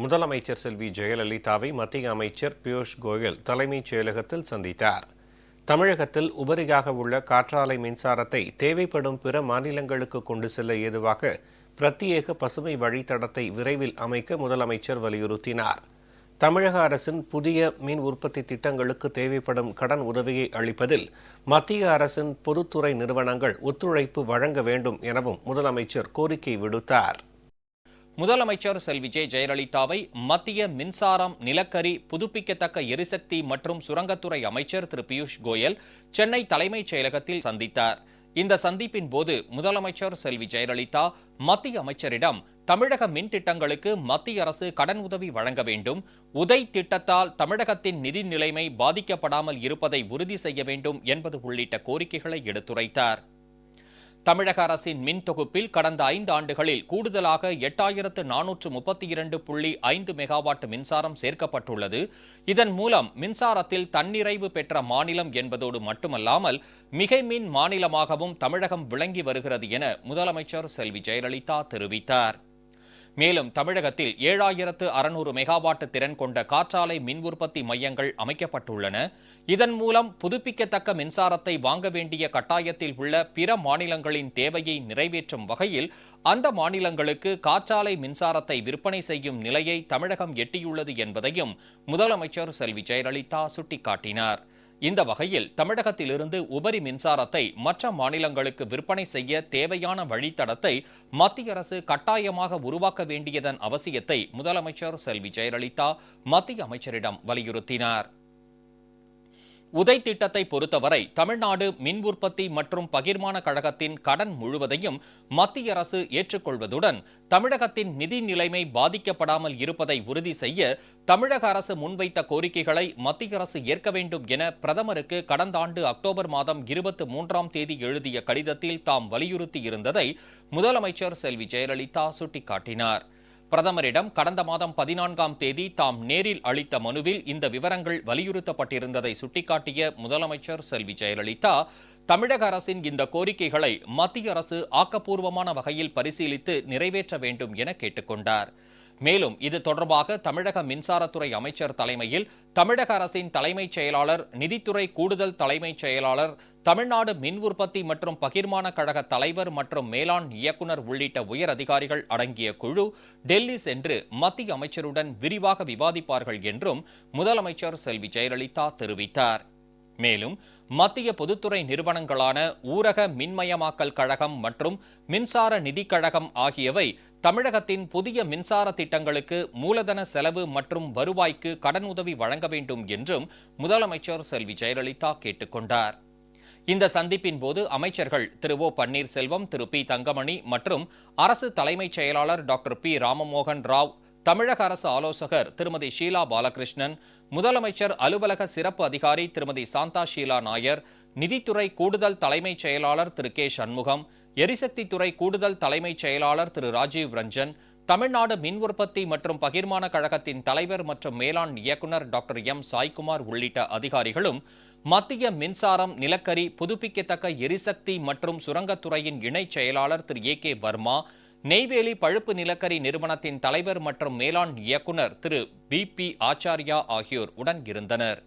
முதலமைச்சர் செல்வி ஜெயலலிதாவை மத்திய அமைச்சர் பியூஷ் கோயல் தலைமைச் செயலகத்தில் சந்தித்தார். தமிழகத்தில் உபரியாக உள்ள காற்றாலை மின்சாரத்தை தேவைப்படும் பிற மாநிலங்களுக்கு கொண்டு செல்ல ஏதுவாக பிரத்யேக பசுமை வழித்தடத்தை விரைவில் அமைக்க முதலமைச்சர் வலியுறுத்தினார். தமிழக அரசின் புதிய மின் உற்பத்தி திட்டங்களுக்கு தேவைப்படும் கடன் உதவியை அளிப்பதில் மத்திய அரசின் பொதுத்துறை நிறுவனங்கள் ஒத்துழைப்பு வழங்க வேண்டும் எனவும் முதலமைச்சர் கோரிக்கை விடுத்தார். முதலமைச்சர் செல்வி ஜெயலலிதாவை மத்திய மின்சாரம், நிலக்கரி, புதுப்பிக்கத்தக்க எரிசக்தி மற்றும் சுரங்கத்துறை அமைச்சர் திரு பியூஷ் கோயல் சென்னை தலைமைச் செயலகத்தில் சந்தித்தார். இந்த சந்திப்பின் போது முதலமைச்சர் செல்வி ஜெயலலிதா மத்திய அமைச்சரிடம் தமிழக மின் திட்டங்களுக்கு மத்திய அரசு கடன் உதவி வழங்க வேண்டும், உதய் திட்டத்தால் தமிழகத்தின் நிதி நிலைமை பாதிக்கப்படாமல் இருப்பதை உறுதி செய்ய வேண்டும் என்பது உள்ளிட்ட கோரிக்கைகளை எடுத்துரைத்தார். தமிழக அரசின் மின் தொகுப்பில் கடந்த 5 ஆண்டுகளில் கூடுதலாக 8432.5 மெகாவாட் மின்சாரம் சேர்க்கப்பட்டுள்ளது. இதன் மூலம் மின்சாரத்தில் தன்னிறைவு பெற்ற மாநிலம் என்பதோடு மட்டுமல்லாமல் மிகை மின் மாநிலமாகவும் தமிழகம் விளங்கி வருகிறது என முதலமைச்சர் செல்வி ஜெயலலிதா தெரிவித்தார். மேலும் தமிழகத்தில் 7600 மெகாவாட் திறன் கொண்ட காற்றாலை மின் உற்பத்தி மையங்கள் அமைக்கப்பட்டுள்ளன. இதன் மூலம் புதுப்பிக்கத்தக்க மின்சாரத்தை வாங்க வேண்டிய கட்டாயத்தில் உள்ள பிற மாநிலங்களின் தேவையை நிறைவேற்றும் வகையில் அந்த மாநிலங்களுக்கு காற்றாலை மின்சாரத்தை விற்பனை செய்யும் நிலையை தமிழகம் எட்டியுள்ளது என்பதையும் முதலமைச்சர் செல்வி ஜெயலலிதா சுட்டிக்காட்டினார். இந்த வகையில் தமிழகத்திலிருந்து உபரி மின்சாரத்தை மற்ற மாநிலங்களுக்கு விற்பனை செய்ய தேவையான வழித்தடத்தை மத்திய அரசு கட்டாயமாக உருவாக்க வேண்டியதன் அவசியத்தை முதலமைச்சர் செல்வி ஜெயலலிதா மத்திய அமைச்சரிடம் வலியுறுத்தினார். உதய் திட்டத்தை பொறுத்தவரை தமிழ்நாடு மின் உற்பத்தி மற்றும் பகிர்மான கழகத்தின் கடன் முழுவதையும் மத்திய அரசு ஏற்றுக்கொள்வதுடன் தமிழகத்தின் நிதி நிலைமை பாதிக்கப்படாமல் இருப்பதை உறுதி செய்ய தமிழக அரசு முன்வைத்த கோரிக்கைகளை மத்திய அரசு ஏற்க வேண்டும் என பிரதமருக்கு கடந்த ஆண்டு அக்டோபர் மாதம் 23ஆம் தேதி எழுதிய கடிதத்தில் தாம் வலியுறுத்தியிருந்ததை முதலமைச்சர் செல்வி ஜெயலலிதா சுட்டிக்காட்டினார். பிரதமரிடம் கடந்த மாதம் 14ஆம் தேதி தாம் நேரில் அளித்த மனுவில் இந்த விவரங்கள் வலியுறுத்தப்பட்டிருந்ததை சுட்டிக்காட்டிய முதலமைச்சர் செல்வி ஜெயலலிதா தமிழக அரசின் இந்த கோரிக்கைகளை மத்திய அரசு ஆக்கப்பூர்வமான வகையில் பரிசீலித்து நிறைவேற்ற வேண்டும் என கேட்டுக்கொண்டார். மேலும் இது தொடர்பாக தமிழக மின்சாரத்துறை அமைச்சர் தலைமையில் தமிழக அரசின் தலைமைச் செயலாளர், நிதித்துறை கூடுதல் தலைமைச் செயலாளர், தமிழ்நாடு மின் உற்பத்தி மற்றும் பகிர்மான கழக தலைவர் மற்றும் மேலாண் இயக்குநர் உள்ளிட்ட உயர் அதிகாரிகள் அடங்கிய குழு டெல்லி சென்று மத்திய அமைச்சருடன் விரிவாக விவாதிப்பார்கள் என்றும் முதலமைச்சர் செல்வி ஜெயலலிதா தெரிவித்தார். மேலும் மத்திய பொதுத்துறை நிறுவனங்களான ஊரக மின்மயமாக்கல் கழகம் மற்றும் மின்சார நிதிக் கழகம் ஆகியவை தமிழகத்தின் புதிய மின்சார திட்டங்களுக்கு மூலதன செலவு மற்றும் வருவாய்க்கு கடன் உதவி வழங்க வேண்டும் என்றும் முதலமைச்சர் செல்வி ஜெயலலிதா கேட்டுக்கொண்டார். இந்த சந்திப்பின் போது அமைச்சர்கள் திரு ஓ பன்னீர்செல்வம், திரு பி தங்கமணி மற்றும் அரசு தலைமைச் செயலாளர் டாக்டர் பி ராமமோகன் ராவ், தமிழக அரசு ஆலோசகர் திருமதி ஷீலா பாலகிருஷ்ணன், முதலமைச்சர் அலுவலக சிறப்பு அதிகாரி திருமதி சாந்தா ஷீலா நாயர், நிதித்துறை கூடுதல் தலைமைச் செயலாளர் திரு கே சண்முகம், எரிசக்தி துறை கூடுதல் தலைமைச் செயலாளர் திரு ராஜீவ் ரஞ்சன், தமிழ்நாடு மின் உற்பத்தி மற்றும் பகிர்மான கழகத்தின் தலைவர் மற்றும் மேலாண் இயக்குநர் டாக்டர் எம் சாய்குமார் உள்ளிட்ட அதிகாரிகளும் மத்திய மின்சாரம், நிலக்கரி, புதுப்பிக்கத்தக்க எரிசக்தி மற்றும் சுரங்கத்துறையின் இணைச் செயலாளர் திரு ஏ கே வர்மா, நெய்வேலி பழுப்பு நிலக்கரி நிறுவனத்தின் தலைவர் மற்றும் மேலாண் இயக்குநர் திரு பி பி ஆச்சாரியா ஆகியோர் உடன் இருந்தனர்.